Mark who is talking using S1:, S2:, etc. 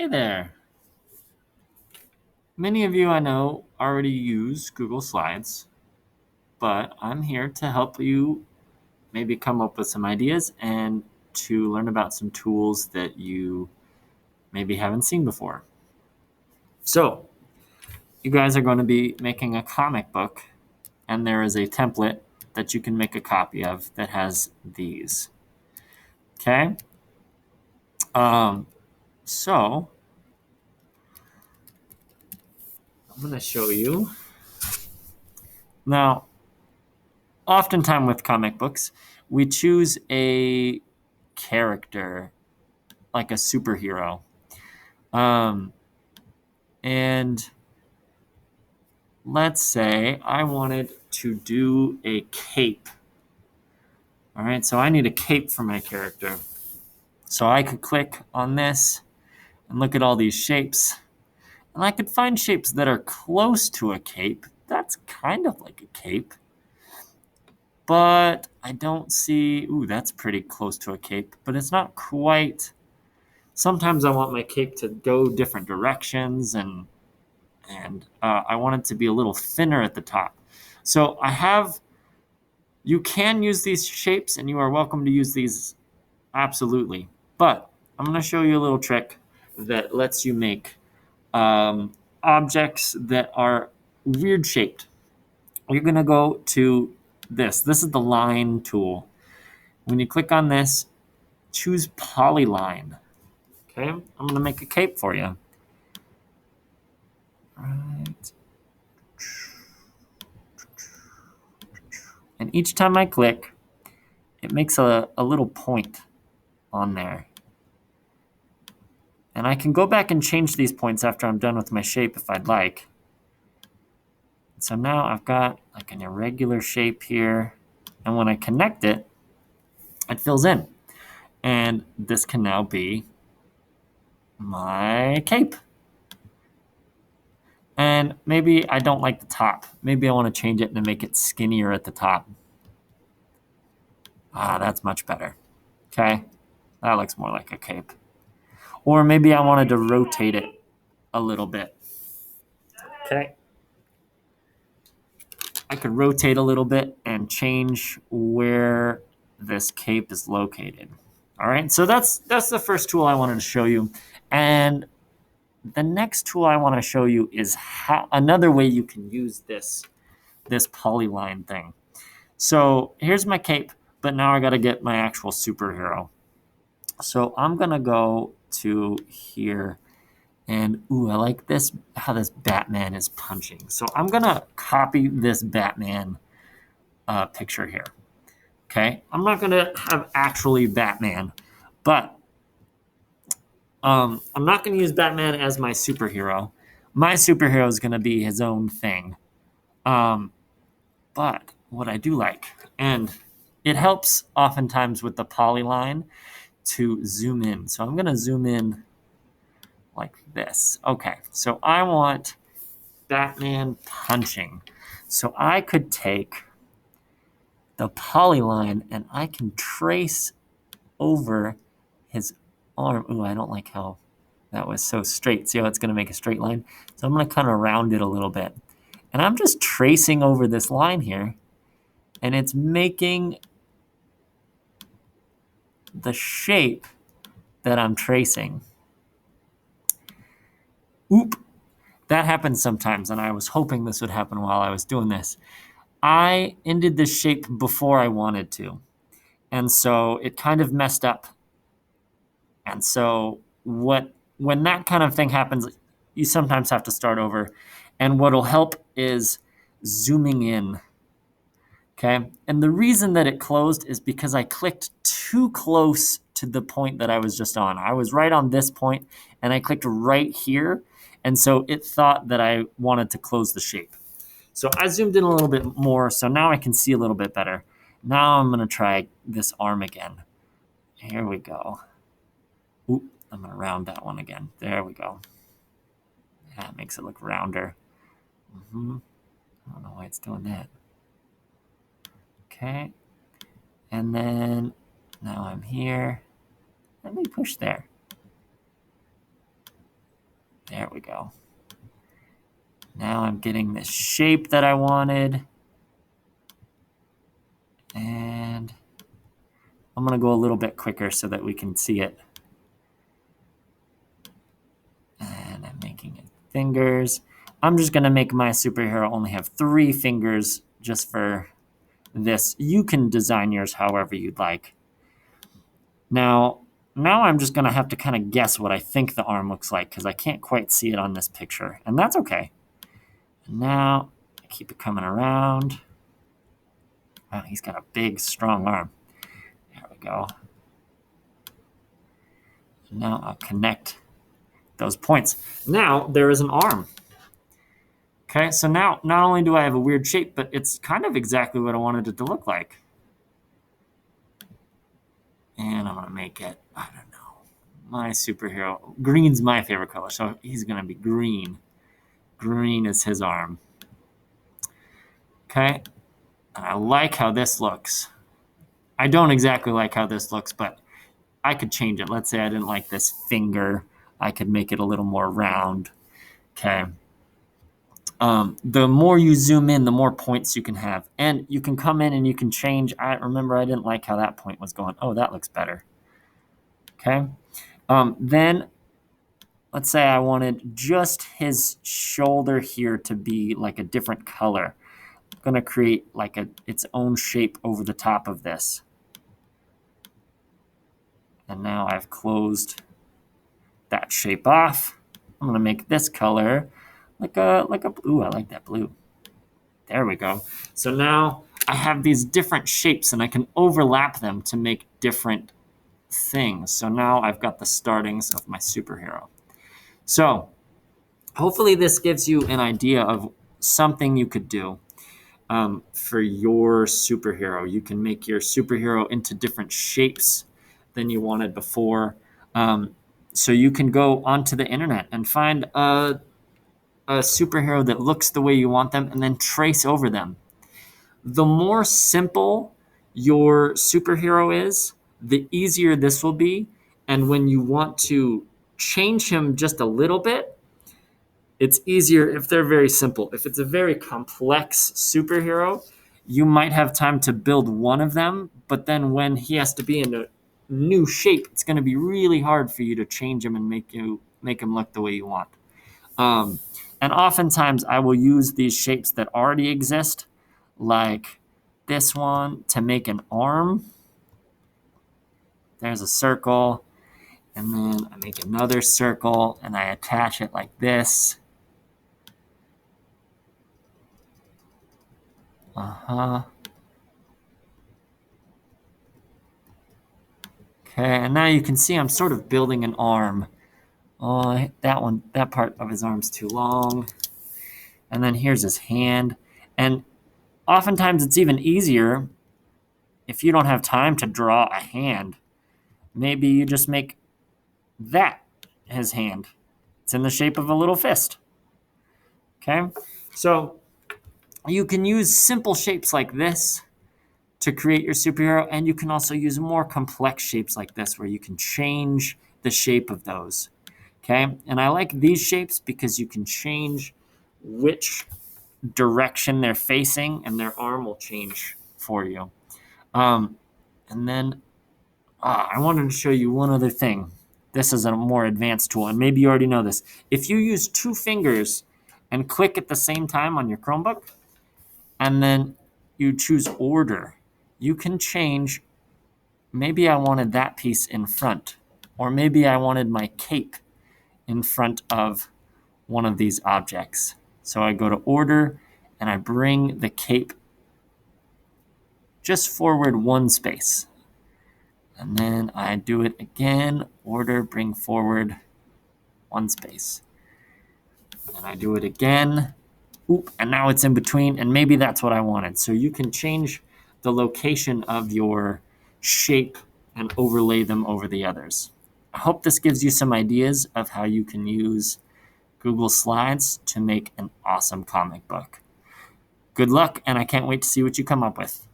S1: Hey there. Many of you I know already use Google Slides, but I'm here to help you maybe come up with some ideas and to learn about some tools that you maybe haven't seen before. So, you guys are going to be making a comic book, and there is a template that you can make a copy of that has these. Okay? Um, so, I'm going to show you. Now, oftentimes with comic books, we choose a character like a superhero. Um, and let's say I wanted to do a cape. All right, so I need a cape for my character. So I could click on this and look at all these shapes. And I could find shapes that are close to a cape. That's kind of like a cape. But I don't see, ooh, that's pretty close to a cape, but it's not quite. Sometimes I want my cape to go different directions and I want it to be a little thinner at the top. So you can use these shapes and you are welcome to use these absolutely. But I'm going to show you a little trick that lets you make objects that are weird shaped. You're going to go to this. This is the line tool. When you click on this, choose polyline. Okay, I'm going to make a cape for you. Right. And each time I click, it makes a little point on there. And I can go back and change these points after I'm done with my shape if I'd like. So now I've got like an irregular shape here. And when I connect it, it fills in. And this can now be my cape. And maybe I don't like the top. Maybe I want to change it and make it skinnier at the top. That's much better. Okay, that looks more like a cape. Or maybe I wanted to rotate it a little bit. Okay. I could rotate a little bit and change where this cape is located. All right, so that's the first tool I wanted to show you. And the next tool I want to show you is another way you can use this polyline thing. So here's my cape, but now I got to get my actual superhero. So I'm going to go to here. And, ooh, I like this, how this Batman is punching. So I'm going to copy this Batman picture here. Okay? I'm not going to have actually Batman, but I'm not going to use Batman as my superhero. My superhero is going to be his own thing. But what I do like, and it helps oftentimes with the polyline to zoom in. So I'm going to zoom in like this. Okay, so I want Batman punching. So I could take the polyline and I can trace over his arm. Ooh, I don't like how that was so straight. See how it's going to make a straight line? So I'm going to kind of round it a little bit. And I'm just tracing over this line here, and it's making the shape that I'm tracing. Oop! That happens sometimes, and I was hoping this would happen while I was doing this. I ended this shape before I wanted to, and so it kind of messed up. And so when that kind of thing happens, you sometimes have to start over. And what'll help is zooming in. Okay? And the reason that it closed is because I clicked too close to the point that I was just on. I was right on this point, and I clicked right here, and so it thought that I wanted to close the shape. So I zoomed in a little bit more, so now I can see a little bit better. Now I'm going to try this arm again. Here we go. Oop, I'm going to round that one again. There we go. That makes it look rounder. I don't know why it's doing that. Okay. And then now I'm here. Let me push there. There we go. Now I'm getting this shape that I wanted. And I'm going to go a little bit quicker so that we can see it. And I'm making it fingers. I'm just going to make my superhero only have 3 fingers just for this. You can design yours however you'd like. Now I'm just going to have to kind of guess what I think the arm looks like because I can't quite see it on this picture. And that's okay. And now I keep it coming around. Wow, he's got a big, strong arm. There we go. Now I'll connect those points. Now there is an arm. Okay, so now not only do I have a weird shape, but it's kind of exactly what I wanted it to look like. And I'm gonna make it, I don't know, my superhero. Green's my favorite color, so he's gonna be green. Green is his arm. Okay, and I like how this looks. I don't exactly like how this looks, but I could change it. Let's say I didn't like this finger. I could make it a little more round. Okay. The more you zoom in, the more points you can have. And you can come in and you can change. I remember I didn't like how that point was going. Oh, that looks better. Okay. Then let's say I wanted just his shoulder here to be like a different color. I'm going to create like its own shape over the top of this. And now I've closed that shape off. I'm going to make this color like a blue. I like that blue. There we go. So now I have these different shapes and I can overlap them to make different things. So now I've got the startings of my superhero. So hopefully this gives you an idea of something you could do for your superhero. You can make your superhero into different shapes than you wanted before. So you can go onto the internet and find a superhero that looks the way you want them and then trace over them. The more simple your superhero is, the easier this will be. And when you want to change him just a little bit, it's easier if they're very simple. If it's a very complex superhero, you might have time to build one of them, but then when he has to be in a new shape, it's going to be really hard for you to change him and make him look the way you want. And oftentimes I will use these shapes that already exist, like this one, to make an arm. There's a circle, and then I make another circle, and I attach it like this. Okay, and now you can see I'm sort of building an arm. Oh, that part of his arm's too long. And then here's his hand. And oftentimes it's even easier if you don't have time to draw a hand. Maybe you just make that his hand. It's in the shape of a little fist. Okay? So you can use simple shapes like this to create your superhero, and you can also use more complex shapes like this where you can change the shape of those. Okay? And I like these shapes because you can change which direction they're facing, and their arm will change for you. And then I wanted to show you one other thing. This is a more advanced tool, and maybe you already know this. If you use 2 fingers and click at the same time on your Chromebook, and then you choose order, you can change, maybe I wanted that piece in front, or maybe I wanted my cape in front of one of these objects. So I go to order, and I bring the cape just forward 1 space. And then I do it again, order, bring forward 1 space. And I do it again, and now it's in between, and maybe that's what I wanted. So you can change the location of your shape and overlay them over the others. I hope this gives you some ideas of how you can use Google Slides to make an awesome comic book. Good luck, and I can't wait to see what you come up with.